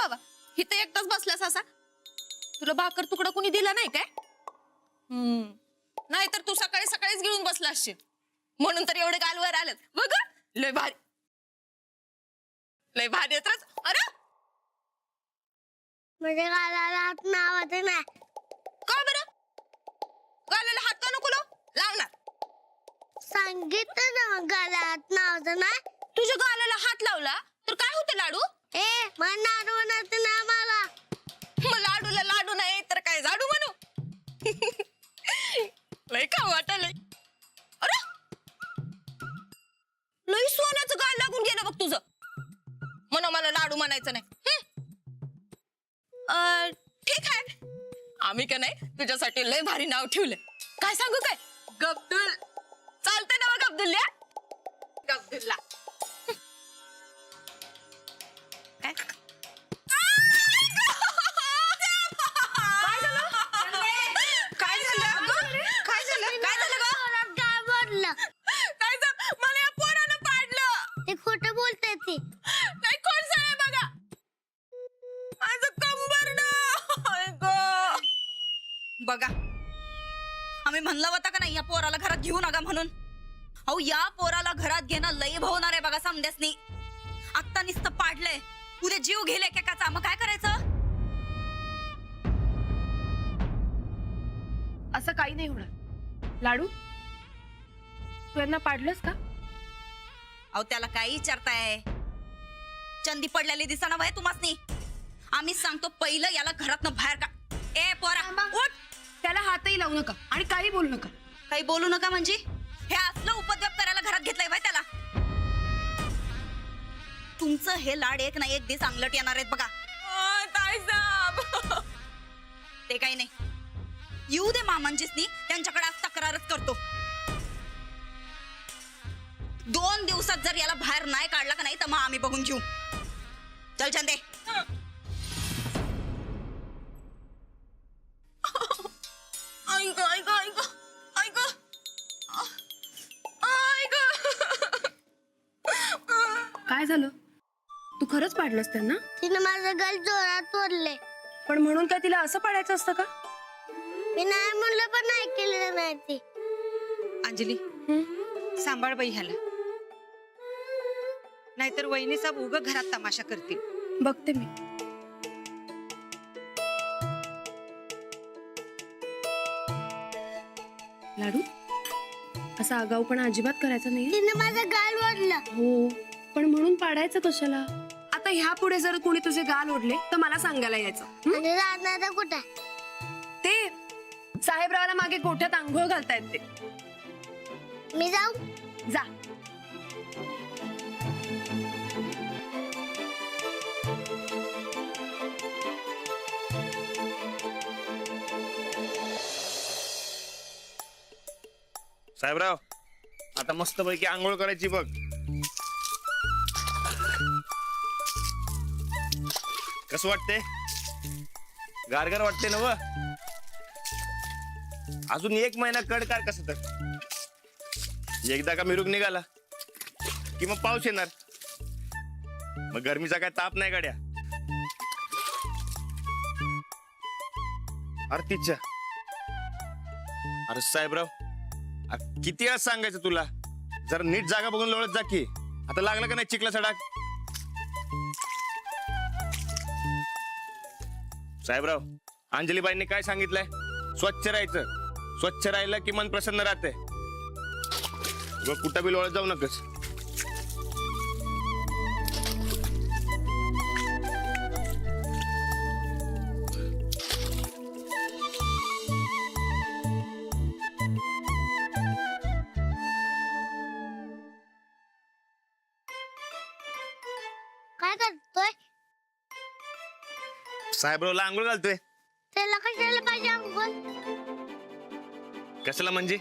बाबा, इथे एकटाच बसलास असा? तुला भाकर तुकडा कोणी दिला नाही काय? नाहीतर तू सकाळी सकाळीच गिळून बसला असशील, म्हणून तर एवढे गालवर आलेत बघ. लय भारी, लय भारी येतच. अरे म्हणजे गालाला हात लावायचं नाही. का बरं? गालाला हात का नको लावणार? सांगितलं ना गालाला हात लावायचं नाही. तुझ्या गालाला हात लावला तर काय होते लाडू? मला लाडू बनायचं नाही मला. मग लाडूला लाडू नाही तर काय झाडू म्हणू? लय का वाटलंय. अरे लय सोन्याचं गाल लागून गेलं बघ तुझं. म्हणा मला लाडू म्हणायचं नाही. ठीक आहे, आम्ही का नाही तुझ्यासाठी लय भारी नाव ठेवलंय. काय सांगू काय? गब्दुल. चालतंय ना मग अब्दुल्ला? गब्दुल्ला. काय मला या पोरानं पाडलं. ते खोटं बोलताय ते. नाही कोण आहे बघा. माझं कंबर ना. बघा, आम्ही म्हणलं होतं का नाही या पोराला घरात घेऊ नका म्हणून. अहो या पोराला घरात घेणं लय भवणार आहे बघा समध्यासनी. आत्ता नुसतं पाडलंय, उद्या जीव घेले एकेकाचा. मग काय करायचं? असं काही नाही होणार. लाडू, तू यांना पाडलंस का? अहो त्याला काय विचारताय? चंदी पडलेली दिसना बाय तुम्हासनी. आम्ही सांगतो पहिलं याला घरातनं बाहेर का. ए पोरा उठ. त्याला हातही लावू नका आणि काही बोलू नका. काही बोलू नका म्हणजे? हे असलं उपद्व्याप करायला घरात घेतलंय बाय त्याला. तुमचं हे लाड एक ना एक दिवस अंगलट येणार आहेत बघा. ताईसाब, ते काही नाही, येऊ दे मामांजीसनी. त्यांच्याकडे आज तक्रारच करतो. 2 दिवसात जर याला बाहेर नाही काढला का नाही तर मग आम्ही बघून घेऊ. चल चंदे. ऐक ऐक ऐक ऐक ऐक. काय झालं? तू खरंच पाडलंस त्यांना? तिने माझं गाल जोरात तोडले. पण म्हणून काय तिला असं पाडायचं असतं का? मी नाही म्हणलं पण नाही केलेलं नाही ते. अंजली, सांभाळ बाई ह्याला, नाहीतर वहिनी साहेब उग घरात तमाशा करतील. बघते मी. लाडू, असा आगाऊपणा अजिबात करायचा नाही. तिने माझं गाल ओढलं. हो, पण म्हणून पाडायचं कशाला? आता ह्या पुढे जर कोणी तुझे गाल ओढले तर मला सांगायला यायचं. आणि राहणार कुठं? ते साहेबरावाला मागे गोठ्यात आंघोळ घालतायत ते. मी जाऊ? जा. साहेबराव, आता मस्त पैकी आंघोळ करायची बघ. कसं वाटते? गारगार वाटते ना व? अजून 1 महिना कडकार कसं तर. एकदा का मिरुग निघाला कि मग पाऊस येणार. मग गरमीचा काय ताप नाही गाड्या. अरे तिच्या, अरे साहेबराव, किती वेळा सांगायचं तुला, जरा नीट जागा बघून लोळत जा की. आता लागला का नाही चिखला सडाक? साहेबराव, अंजलीबाईंनी काय सांगितलंय? स्वच्छ राहायचं. स्वच्छ राहिलं की मन प्रसन्न राहते. कुठं बी लोळत जाऊ नकस. काय करतोय? साहेबरावला आंघोळ घालतोय. त्याला कशाला पाहिजे अंघोळ? कशाला म्हणजे?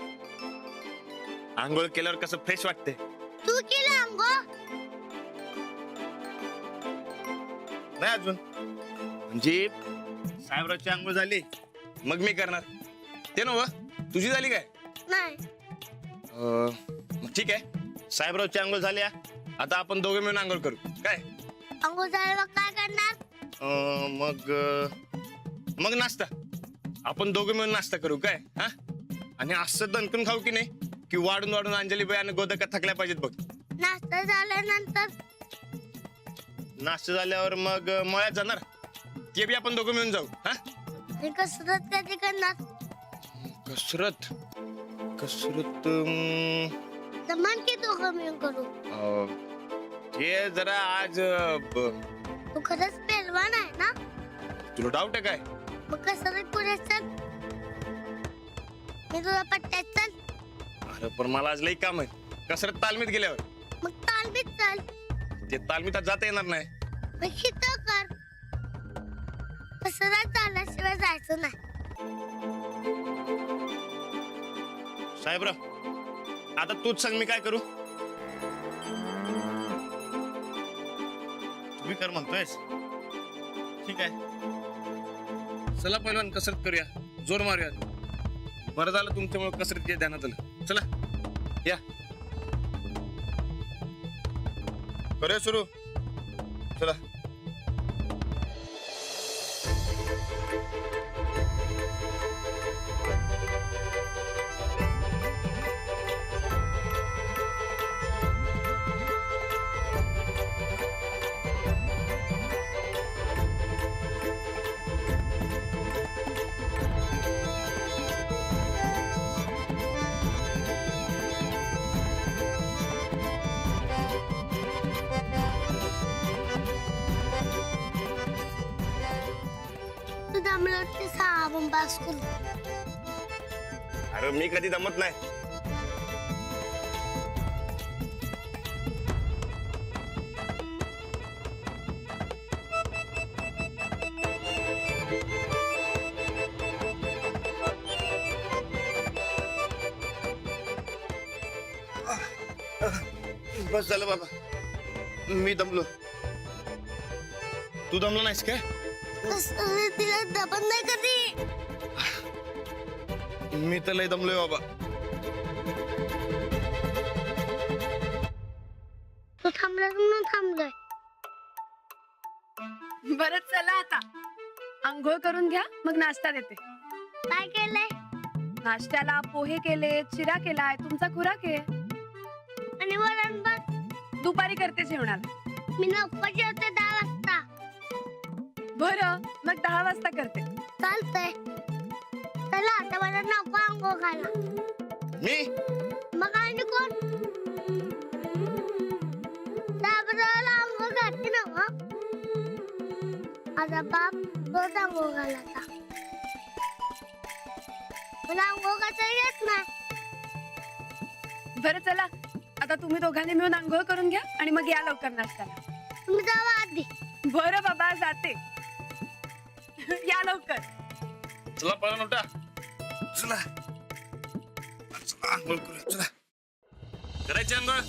आंघोळ केल्यावर कसं फ्रेश वाटते. तू केलं अंघोळ? नाही अजून. म्हणजे साहेबरावची आंघोळ झाली मग मी करणार. ते नव तुझी झाली काय? नाही. मग ठीक आहे, साहेबरावची आंघोळ झाली. आता आपण दोघे मिळून आंघोळ करू काय? अंघोळ झाल्यावर काय करणार? मग नाश्ता. आपण दोघं मिळून नाश्ता करू काय? हा, आणि असं दणकून खाऊ की नाही की वाढून वाढून अंजलीबाई आणि गोदका थकल्या पाहिजेत बघ. नाश्ता झाल्यानंतर नाश्ता झाल्यावर मग मळ्यात जाणार, ते बी आपण दोघं मिळून जाऊ. हा, मी कसरत कधी करणार? कसरत कसरत जमान की दोघं मिळून करू. ते जरा आज तू खरंच पेलवान आहे ना? तुला डाऊट आहे काय? मग कसरत पुढे चल, मी तुला पट्ट्यात चल. अरे पण मला आज लई काम आहे कसरत तालमीत गेल्यावर. मग तालमीत चल, ते तालमीत जाता येणार नाही. मग हिथं कर. कसरत झाल्याशिवाय जायचं नाही. साहेबराव, आता तूच सांग मी काय करू? तुम्ही कर म्हणतोयस, ठीक आहे. चला पहिलवान कसरत करूया, जोर मारूया. बरं झालं तुमच्यामुळे कसरत ध्यानात आलं. चला या, करूया सुरू. चला. तू दमलं ते आपण बास करू. अरे मी कधी दमत नाही. बस झालं बाबा, मी दमलो. तू दमलो नाहीस काय? तिला दबन नाही कधी. मी तर लय दमलोय बाबा. तू थांबलास म्हणून थांबलोय. बरं चला आता आंघोळ करून घ्या, मग नाश्ता देते. काय केलंय? नाश्त्याला पोहे केले, चिरा केलाय, तुमचा खुराक आहे. आणि वरण भात दुपारी करते जेवणाला. मी नको जेवते 10 वाजता. बरं मग 10 वाजता करते. चालतंय. चला आता मला नको अंघोळ घाला. मी मग आणि कोण? दाबराला अंघोळ घातली ना मग. माझा बाप रोज अंघोळ घालायचा. मला अंघोळ घालता येत नाही. बरं चला आता तुम्ही दोघांनी मिळून आंघोळ करून घ्या आणि मग या लवकर नाश्त्याला. तुम्ही जावा आधी. बरं बाबा जाते. या लवकर. चला पहिला नोटा. चला चला आंघोळ करूया. चला करायची आंघोळ.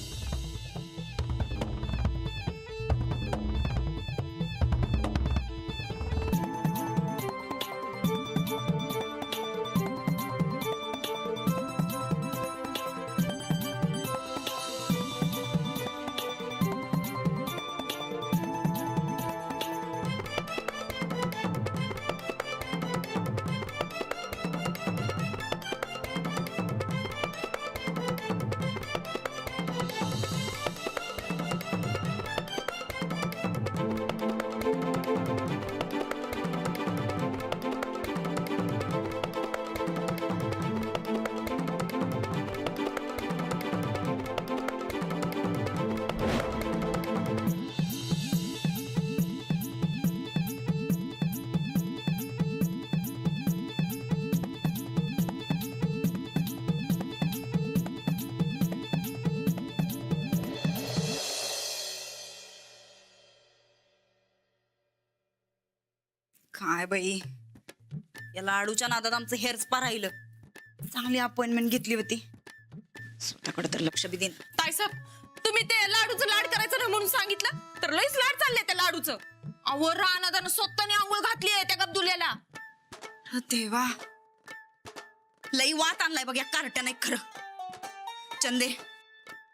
काय बाई, या लाडूच्या नादात आमचं हेअर स्पा राहिलं. चांगली अपॉइंटमेंट घेतली होती, स्वतःकडे तर लक्ष बी देईन. ताईसाहेब, तुम्ही ते लाडूचं लाड करायचं नाही म्हणून सांगितलं तर लईच लाड चालले त्या लाडूचं. अहो रानादानं स्वतःने आंघोळ घातली आहे त्या गब्दुल्याला. देवा, लई वाट आणलाय बघ या कार्ट्या. नाही खरं चंदे,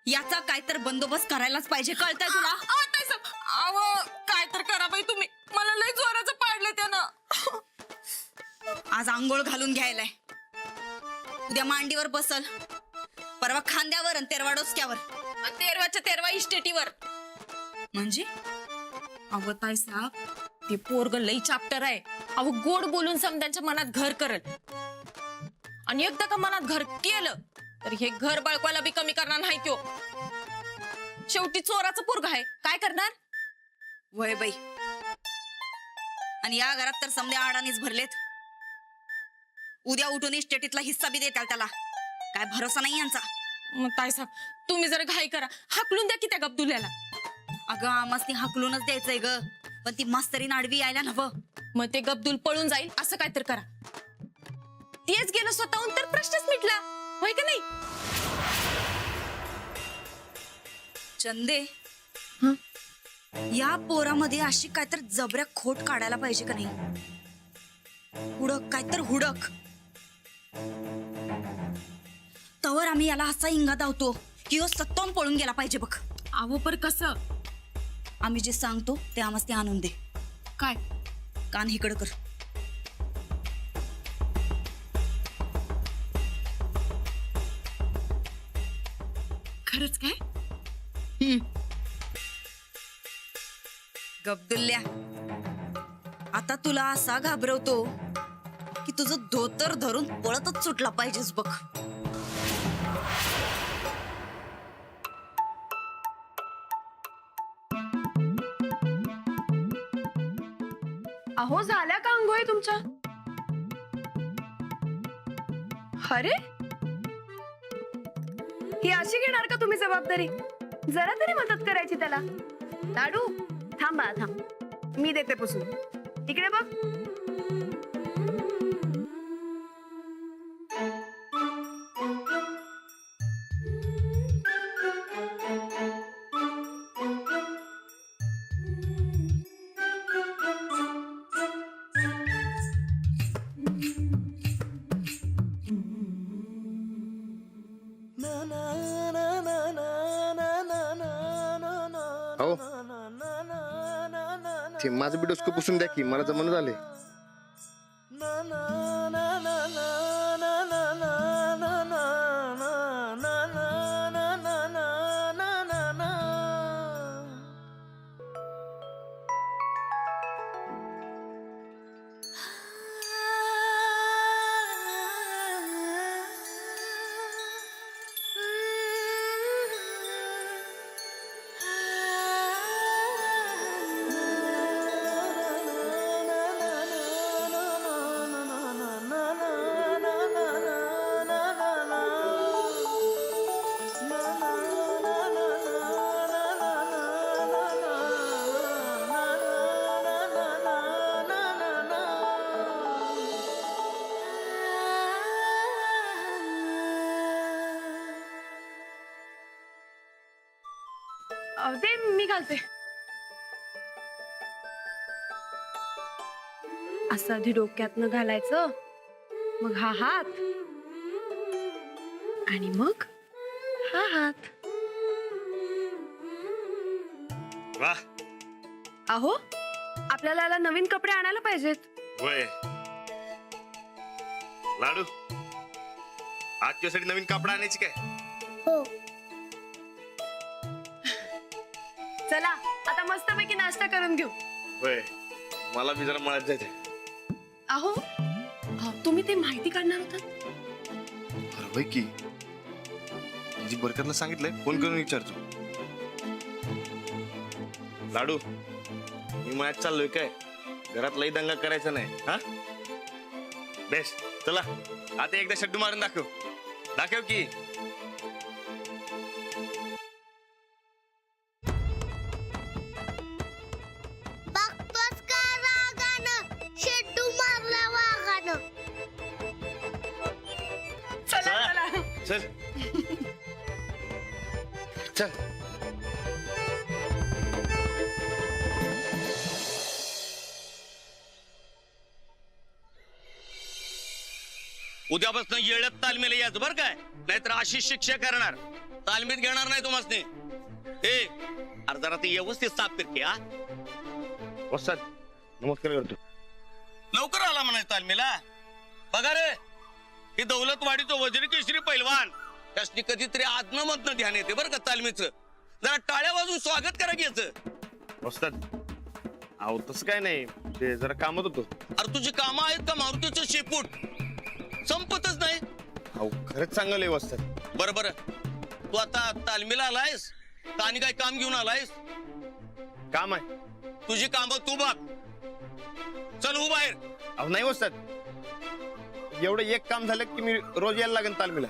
याचा काय तर बंदोबस्त करायलाच पाहिजे, कळतंय तुला? ताईसाहेब, अहो काय तर करा बाई तुम्ही, मला लई जोर आज आंघोळ घालून घ्यायलाय, उद्या मांडीवर बसल, परवा खांद्यावर आणि तेरवा डोसक्यावर, आणि तेरवाच्या तेरवा इस्टेटीवर. म्हणजे अहो ताई साहेब, ते पोरग लई चाप्टर आहे. अहो गोड बोलून समद्यांच्या मनात घर करल, आणि एकदा का मनात घर केलं तर हे घर बळकवायला बी कमी करणार नाही त्यो. शेवटी चोराचं पोरग आहे, काय करणार? वय बाई. आणि या घरात तर समध्या आडानीच भरलेत. उद्या उठून इस्टेटीतला हिस्सा बी देताल त्याला, काय भरोसा नाही यांचा. मग ताई साहेब, तुम्ही जरा घाई करा, हाकलून द्या की त्या गब्दुल्याला. अगं आमासनी हाकलूनच द्यायचंय ग, पण ती मास्तरीन आडवी यायला नवं. मग ते गब्दुल पळून जाईल असं काय तर करा. तेच गेलं स्वतःहून तर प्रश्नच मिटला, होय का नाही? चंदे, या पोरामध्ये अशी काय तर जबऱ्या खोट काढायला पाहिजे का नाही? हुडक, काय तर हुडक. तवर आम्ही याला असा इंगा धावतो की हो सत्तावून पळून गेला पाहिजे बघ. अहो पर कसं? आम्ही जे सांगतो ते आम्हाला ते आणून दे. काय? कान इकडं कर. खरंच काय? गब्दुल्ल्या, आता तुला असा घाबरवतो की तुझं धोतर धरून पळतच सुटला पाहिजेस बघ. अहो झाल्या का अंघोळी तुमच्या? अरे ही अशी घेणार का तुम्ही जबाबदारी? जरा तरी मदत करायची त्याला. लाडू थांब बाळा थांब, मी देते पुसून. इकडे बघ. हो ते माझं बी डोसकं पुसून द्या की, मला जमन झाले. ते मी घालते. असं आधी डोक्यातनं घालायचं, मग हा हात, आणि मग हा हात. वाह, अहो आपल्याला याला नवीन कपडे आणायला पाहिजेत. होय लाडू, आज तुझ्यासाठी नवीन कपडा आणायची काय? हो. चला आता मस्तपैकी नाश्ता करून घेऊ. होय, मला बी जरा मळ्यात जायचंय. अहो तुम्ही ते माहिती काढणार होता? अरे होय की, जी बरकतला सांगितलंय, फोन करून विचारतो. लाडू, मी मळ्यात चाललोय काय, घरात लई दंगा करायचा नाही. हा बेस, चला आता एकदा शड्डू मारून दाखव. दाखव की. बघतोस का रागानं शेड्डू मारला वाघानं. चला चला. चल चल. उद्यापासून येळत तालमीला यायचं बरं काय, नाहीतर अशी शिक्षा करणार. तालमीत घेणार नाही तुम्हाला. ए अरे जरा ते व्यवस्थित साफ करते. हा वस्ताद, नमस्कार करतो. लवकर आला म्हणायचं तालमीला. बघा रे, ही दौलतवाडीचं वजीर केशरी पैलवान, त्यासनी कधीतरी आदन मधनं ध्यान येते बरं का तालमीचं. जरा टाळ्या वाजून स्वागत करा घ्यायचं. वस्ताद अहो तसं काय नाही, ते जरा कामात होतो. अरे तुझी कामं आहेत का मारुतीचं शेपूट संपतच नाही. अहो खरंच चांगलं वस्ताद. बरं बरं, तू आता तालमीला आलायस का आणि काय काम घेऊन आलायस? काम आहे. तुझी कामं तू बघ. चल हो बाहेर. अहो नाही वस्ताद, एवढं एक काम झालं की मी रोज यायला लागेल तालमीला.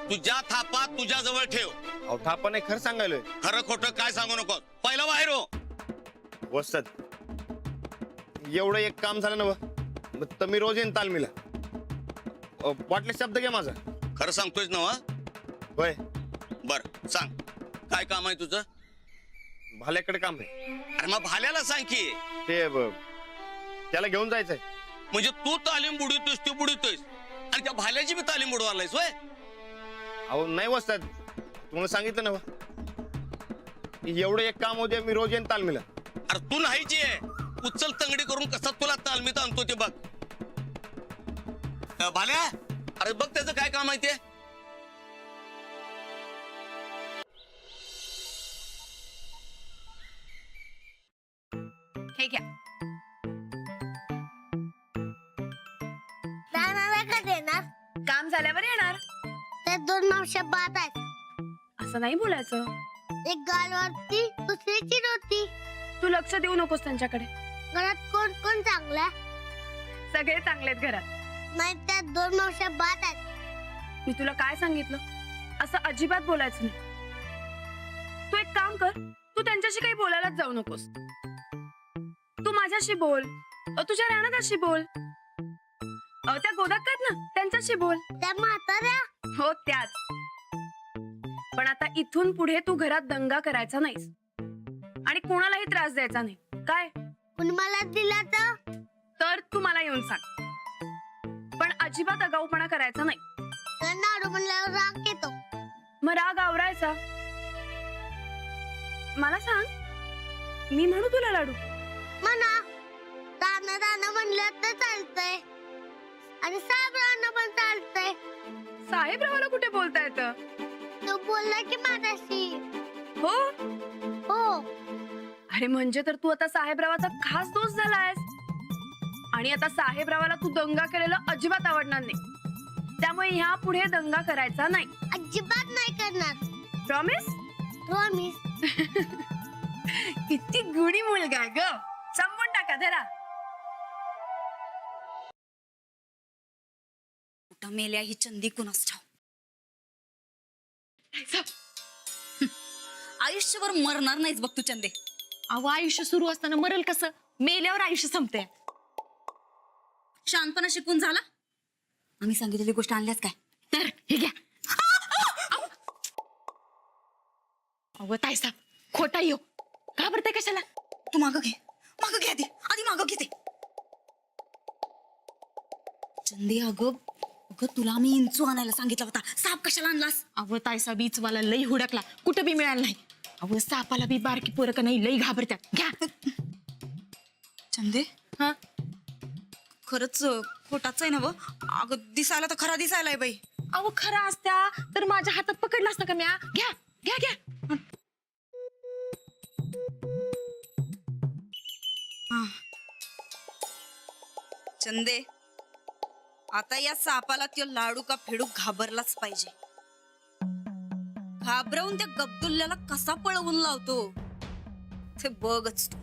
तुझ्या थापा तुझ्या जवळ ठेव. अहो थापा नाही, खरं सांगायलोय खरं खोटं काय सांगू नको. पहिला बाहेर हो. वस्ताद. एवढं एक काम झालं ना मग तर मी रोज येईन तालमीला. वाटले शब्द घ्या माझा. खरं सांगतोयस ना? होय. बर सांग, काय काम आहे तुझं? भाल्याकडे काम आहे. अरे मग भाल्याला सांग की. ते त्याला घेऊन जायचंय. म्हणजे तू तालीम बुडवतोयस, तू बुडवतोयस आणि त्या भाल्याची बी तालीम बुडवायलायस होय? अहो नाही वस्ताद, तुम्हाला सांगितलं ना एवढं एक काम होते, मी रोज येईन तालमीला. अरे तू नाहीची आहे. उचल तंगडी करून कसा तुला तालमीत आणतो ते बघ. भाल्या, अरे बघ त्याचं काय काम आहे ते. हे घ्या. राहणार का देणार? काम झाल्यावर येणार. त्या 2 मावश्या बाद आहेत. असं नाही बोलायचं. एक गालवरती दुसरीची रोटी. तू लक्ष देऊ नकोस त्यांच्याकडे. घरात कोण कोण चांगला? सगळे चांगलेत घरात. नाही, त्या 2 मावश्या बाद आहेत. मी तुला काय सांगितलं? असं अजिबात बोलायचं नाही. तू एक काम कर, तू त्यांच्याशी काही बोलायलाच जाऊ नकोस. तू माझ्याशी बोल, तुझ्या राणादाशी बोल, त्या गोदाक्का आहेत ना त्यांच्याशी बोल. त्या म्हाताऱ्या. हो त्याच. पण आता इथून पुढे तू घरात दंगा करायचा नाहीस आणि कोणालाही त्रास द्यायचा नाही. काय? कुणी मला दिला तर तू मला येऊन सांग. पण अजिबात आगाऊपणा करायचा नाही. तर नाडू म्हणल्यावर राग येतो. मग राग आवरायचा. मला सांग, मी म्हणू तुला लाडू? म्हणा. राणा राणा म्हणलं तर चालतंय आणि साहेब राणा पण चालतंय. साहेबरावाला कुठे बोलता येतं? तो बोलला की माझ्याशी. हो हो. अरे म्हणजे तर तू आता साहेबरावाचा खास दोस्त झालायस. आणि आता साहेबरावाला तू दंगा केलेलं अजिबात आवडणार नाही. त्यामुळे ह्या पुढे दंगा करायचा नाही. अजिबात नाही करणार. प्रॉमिस? प्रॉमिस. किती गुडी मुलगा आहे ग. संपून टाका धरा. कुठं मेल्या ही चंदी कुणास ठाव. आयुष्यभर मरणार नाहीच बघ तू चंदे. अहो आयुष्य सुरू असताना मरेल कसं? मेल्यावर आयुष्य संपते. शांतपणा शिकून झाला. आम्ही सांगितलेली गोष्ट आणल्यास काय? तर हे घ्या. अहो ताईसाहेब खोटा येऊ. घाबरते कशाला? तू मागं घे, मागं घे आधी मागं घेते. चंदे अगं तुला आम्ही इंचू आणायला सांगितला होता. साप कशाला आणलास? अहो ताईसाहेब बीच मला लई हुडकला, कुठं बी मिळालं नाही. अहो सापाला बी बारकी पोरं का नाही लई घाबरतात. घ्या. चंदे हा खरंच खोटाच आहे ना व? अगं दिसायला तर खरा दिसायलाय बाई. अहो खरा असत्या तर माझ्या हातात पकडला असता का म्या? घ्या घ्या घ्या. चंदे आता या सापाला त्यो लाडू का फेडू घाबरलाच पाहिजे. घाबरवून त्या गब्दुल्ल्याला कसा पळवून लावतो ते बघच तू.